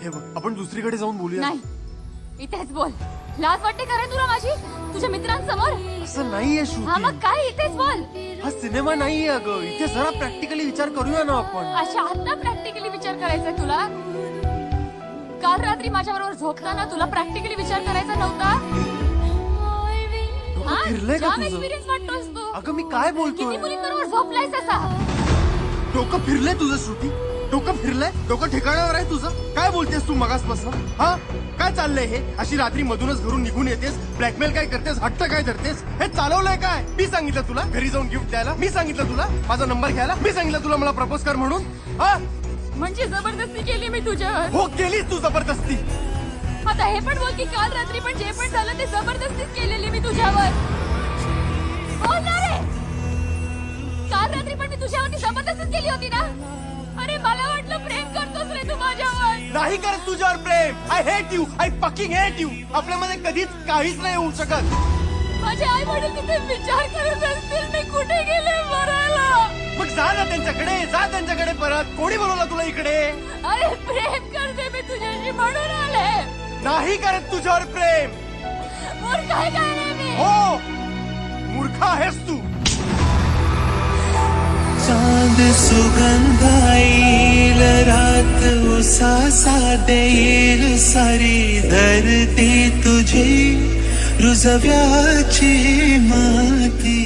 हे बघ, आपण दुसरीकडे जाऊन बोलूया. नाही, इथेच बोल. लाज वाटते का रे तुला माझी, तुझ्या मित्रांसमोर? असं नाहीये हा श्रुती, मग काय, इथेच बोल. हा सिनेमा नाहीये अगं. इथे जरा प्रॅक्टिकली विचार करूया ना आपण. अशा आता प्रॅक्टिकली विचार करायचा तुला? काल रात्री माझ्याबरोबर झोपताना तुला प्रॅक्टिकली विचार करायचा नव्हता? डोकं फिरलंय का जाम तुझं? एक्सपिरियन्स वाटतोस तू. अगं मी काय बोलतोय? किती मुलींबरोबर झोपलायस असा? डोकं फिरलंय तुझं श्रुती? डोकं फिरलंय? डोकं ठिकाणावर आहे तुझं? काय बोलतेस तू मगासपासून? हा काय चाललंय हे? अशी रात्री मधूनच घरून निघून येतेस, ब्लॅकमेल काय करतेस, हट्ट काय धरतेस? हे चालवलंय काय? मी सांगितलं तुला घरी जाऊन गिफ्ट द्यायला? मी सांगितलं तुला माझा नंबर घ्यायला? मी सांगितलं तुला मला प्रपोज कर म्हणून? हा म्हणजे जबरदस्ती केली मी तुझ्यावर? हो केलीस तू जबरदस्ती. आता हे पण बोल की काल रात्री पण जे पण झालं ते जबरदस्तीच केलेली मी तुझ्यावर. बोल ना रे, काल रात्री पण मी तुझ्यावरती जबरदस्तीच केली होती ना? अरे मला वाटलं प्रेम करतोस रे तू माझ्यावर. नाही करत तुझ्यावर प्रेम. I hate you, I fucking hate you. आपल्यामध्ये कधीच काहीच नाही होऊ शकत. माझे आई वडील तिथे विचार करत असतील मी कुठे गेले मरायला. मग जा ना त्यांच्याकडे, जा त्यांच्याकडे परत. कोणी बोलवलं तुला इकडे? अरे प्रेम करते मी तुझ्याशी म्हणून आले. नाही करत तुझ्यावर प्रेम. मूर्ख आहे काय रे मी? हो मूर्ख आहेस तू. चांद सुगंधाईल रात उसासा देईल सारी धरती तुझी रुजव्याची माती.